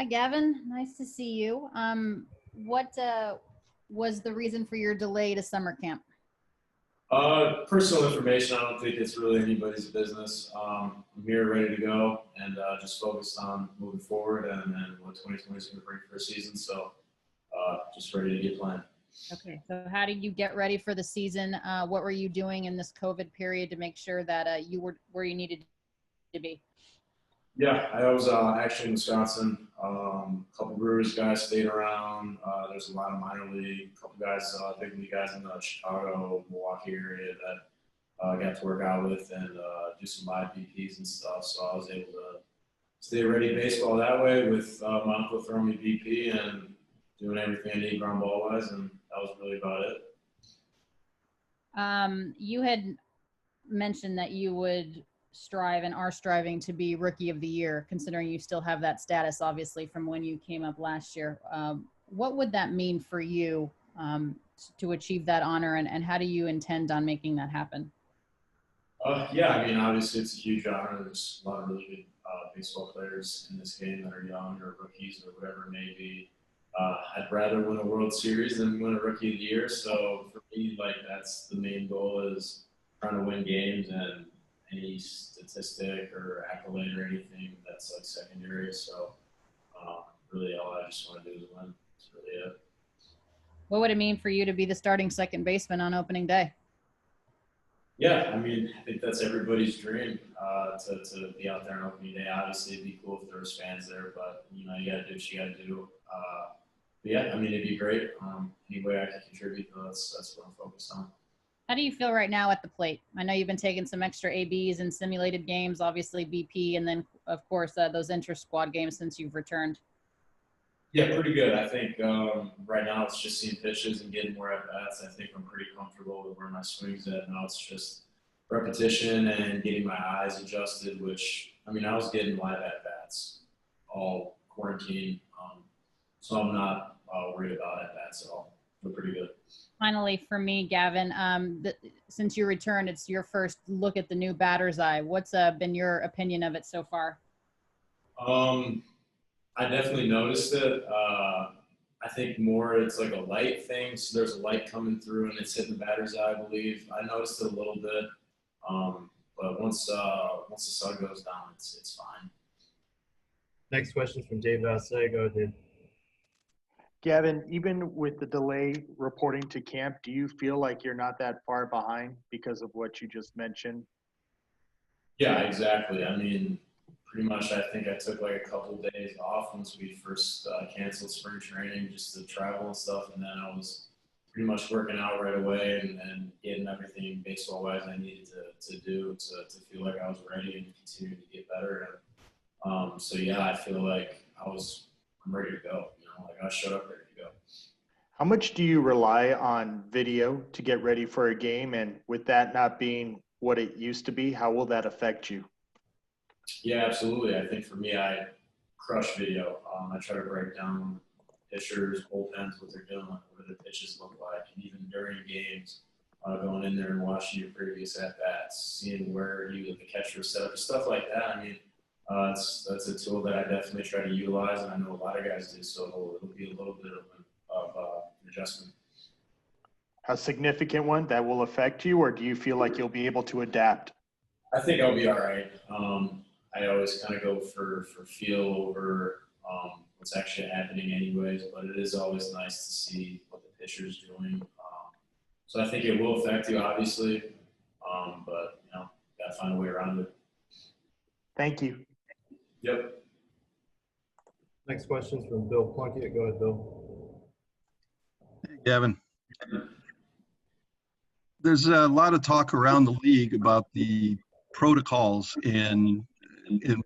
Hi, Gavin. Nice to see you. What was the reason for your delay to summer camp? Personal information, I don't think it's really anybody's business. I'm here ready to go and just focused on moving forward and what 2020 is going to bring for a season. So just ready to get playing. Okay, so how did you get ready for the season? What were you doing in this COVID period to make sure that you were where you needed to be? Yeah, I was actually in Wisconsin. A couple Brewers guys stayed around. There's a lot of minor league, a couple guys, big league guys in the Chicago, Milwaukee area that I got to work out with and do some live BPs and stuff. So I was able to stay ready baseball that way with my uncle throwing me BP and doing everything I need ground ball wise, and that was really about it. You had mentioned that you would strive and are striving to be Rookie of the Year, considering you still have that status, obviously, from when you came up last year. What would that mean for you to achieve that honor, and how do you intend on making that happen? Yeah, I mean, obviously it's a huge honor. There's a lot of really good baseball players in this game that are young or rookies or whatever it may be. I'd rather win a World Series than win a Rookie of the Year. So for me, like that's the main goal is trying to win games, and any statistic or accolade or anything that's like secondary. So really all I just want to do is win. That's really it. What would it mean for you to be the starting second baseman on opening day? Yeah, I mean, I think that's everybody's dream to be out there on opening day. Obviously, it'd be cool if there was fans there, but you know, you got to do what you got to do. But yeah, I mean, it'd be great. Any way I can contribute, though, that's what I'm focused on. How do you feel right now at the plate? I know you've been taking some extra ABs and simulated games, obviously BP, and then of course those inter-squad games since you've returned. Yeah, pretty good. I think right now it's just seeing pitches and getting more at bats. I think I'm pretty comfortable with where my swing's at. Now it's just repetition and getting my eyes adjusted, which, I mean, I was getting live at bats all quarantine. So I'm not worried about at bats at all. Feel pretty good. Finally, for me, Gavin, since you returned, it's your first look at the new batter's eye. What's been your opinion of it so far? I definitely noticed it. I think more it's like a light thing. So there's a light coming through and it's hitting the batter's eye, I believe. I noticed it a little bit. But once the sun goes down, it's fine. Next question is from Dave Vassegh. Go ahead. Gavin, even with the delay reporting to camp, do you feel like you're not that far behind because of what you just mentioned? Yeah, exactly. I mean, pretty much I think I took like a couple of days off once we first canceled spring training just to travel and stuff. And then I was pretty much working out right away and getting everything baseball-wise I needed to do to feel like I was ready and continue to get better. And so, yeah, I feel like I'm ready to go. You know, like I showed up ready to go. How much do you rely on video to get ready for a game? And with that not being what it used to be, how will that affect you? Yeah, absolutely. I think for me, I crush video. I try to break down pitchers, bullpens, what they're doing, what the pitches look like, and even during games, going in there and watching your previous at-bats, seeing where the catcher is set up, stuff like that. I mean, that's a tool that I definitely try to utilize, and I know a lot of guys do, so it'll be a little bit of an adjustment. A significant one that will affect you, or do you feel like you'll be able to adapt? I think I'll be all right. I always kind of go for feel over what's actually happening anyways, but it is always nice to see what the pitcher's doing. So I think it will affect you, obviously, but, you know, got to find a way around it. Thank you. Yep. Next question is from Bill Plunkett. Go ahead, Bill. Hey, Gavin. There's a lot of talk around the league about the protocols in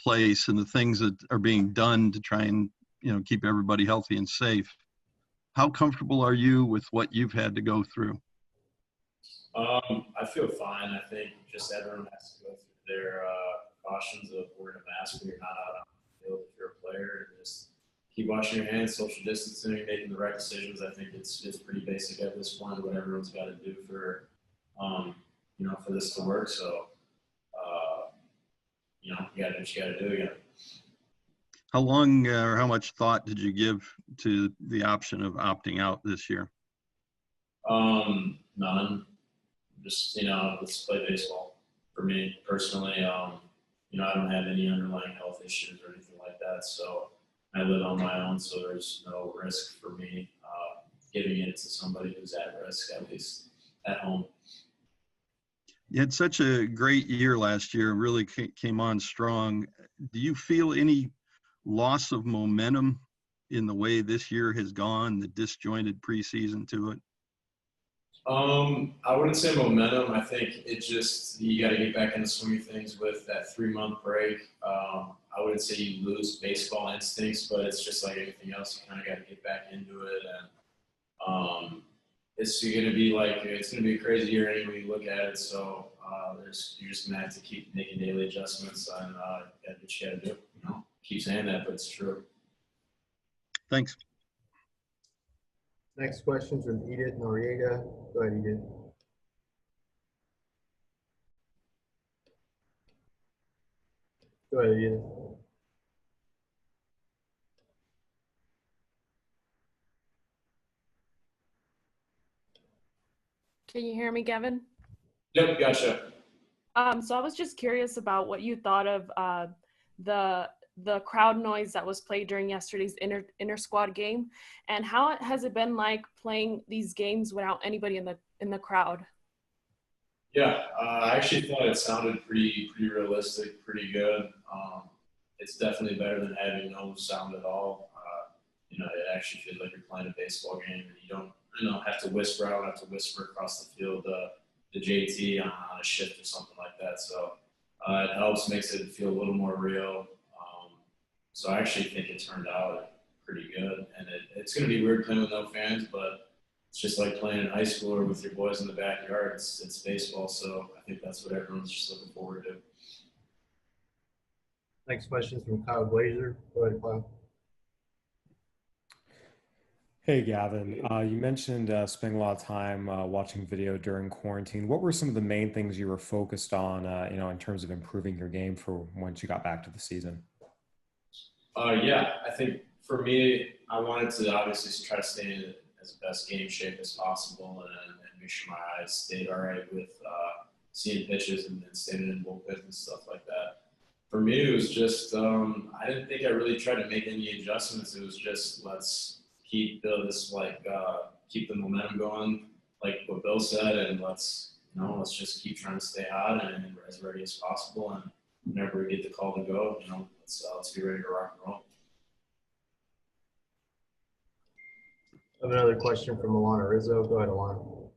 place and the things that are being done to try and, you know, keep everybody healthy and safe. How comfortable are you with what you've had to go through? I feel fine. I think just everyone has to go through their precautions of wearing a mask when you're not out on the field if you're a player, and just keep washing your hands, social distancing, making the right decisions. I think it's pretty basic at this point, what everyone's got to do for you know, for this to work. So you know, you got to do what you got to do again. How long or how much thought did you give to the option of opting out this year? None. Just, let's play baseball. For me personally, I don't have any underlying health issues or anything like that. So I live on my own, so there's no risk for me giving it to somebody who's at risk, at least at home. You had such a great year last year, really came on strong. Do you feel any loss of momentum in the way this year has gone, the disjointed preseason to it? I wouldn't say momentum. I think it just, you got to get back in the swing of things with that 3-month break. I wouldn't say you lose baseball instincts, but it's just like anything else. You kind of got to get back into it. And it's going to be a crazy year anyway you look at it. So you're just going to have to keep making daily adjustments and that's what you got to do. Keep saying that, but it's true. Thanks. Next question from Edith Noriega. Go ahead, Edith. Go ahead, Edith. Can you hear me, Gavin? Yep, gotcha. So I was just curious about what you thought of the crowd noise that was played during yesterday's inter squad game, and how has it been like playing these games without anybody in the crowd? Yeah, I actually thought it sounded pretty realistic, pretty good. It's definitely better than having no sound at all. It actually feels like you're playing a baseball game, and you don't have to whisper. I don't have to whisper across the field the JT on a shift or something like that. So it helps, makes it feel a little more real. So I actually think it turned out pretty good. And it's going to be weird playing with no fans, but it's just like playing in high school or with your boys in the backyard. It's baseball, so I think that's what everyone's just looking forward to. Next question is from Kyle Glaser. Go ahead, Kyle. Hey, Gavin. You mentioned spending a lot of time watching video during quarantine. What were some of the main things you were focused on, in terms of improving your game for once you got back to the season? Yeah, I think for me, I wanted to obviously try to stay in as best game shape as possible and make sure my eyes stayed all right with seeing pitches and staying in bullpens and stuff like that. For me, it was just I didn't think I really tried to make any adjustments. It was just let's keep keep the momentum going, like what Bill said, and let's just keep trying to stay hot and as ready as possible. And whenever we get the call to go, let's be ready to rock and roll. I have another question from Alanna Rizzo. Go ahead, Alanna.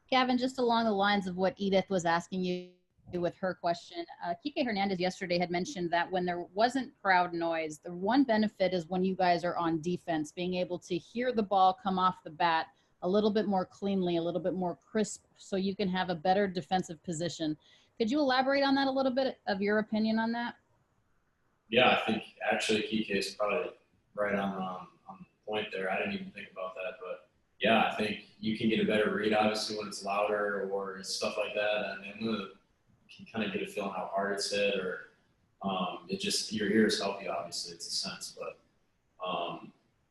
Gavin, just along the lines of what Edith was asking you with her question, Kike Hernandez yesterday had mentioned that when there wasn't crowd noise, the one benefit is when you guys are on defense, being able to hear the ball come off the bat a little bit more cleanly, a little bit more crisp, so you can have a better defensive position. Could you elaborate on that a little bit of your opinion on that? Yeah, I think actually Kike is probably right on the point there. I didn't even think about that, but yeah, I think you can get a better read obviously when it's louder or stuff like that, and then you can kind of get a feeling how hard it's hit, or it just, your ears help you obviously, it's a sense, but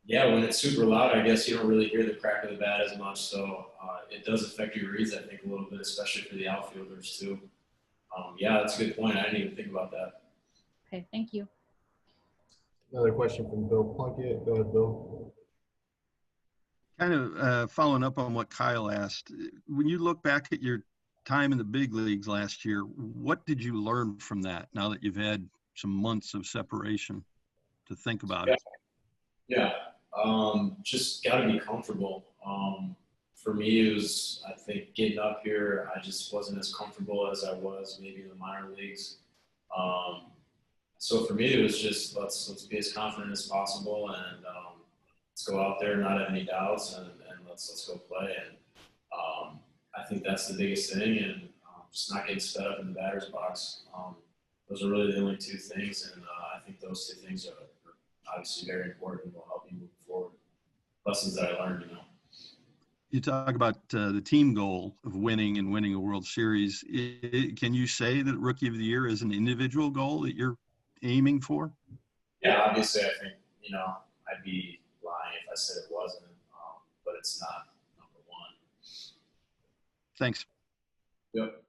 yeah, when it's super loud, I guess you don't really hear the crack of the bat as much, so it does affect your reads, I think, a little bit, especially for the outfielders too. Yeah, that's a good point. I didn't even think about that. Okay, thank you. Another question from Bill Plunkett. Go ahead, Bill. Kind of following up on what Kyle asked, when you look back at your time in the big leagues last year, what did you learn from that now that you've had some months of separation to think about it? Yeah, just got to be comfortable. For me, it was, I think, getting up here, I just wasn't as comfortable as I was maybe in the minor leagues. So for me, it was just let's be as confident as possible and let's go out there, not have any doubts, and let's go play. And I think that's the biggest thing, and just not getting sped up in the batter's box. Those are really the only two things, and I think those two things are obviously very important and will help you move forward. Lessons that I learned, You talk about the team goal of winning a World Series. Can you say that Rookie of the Year is an individual goal that you're aiming for? Yeah, obviously, I think, I'd be lying if I said it wasn't, but it's not number one. Thanks. Yep.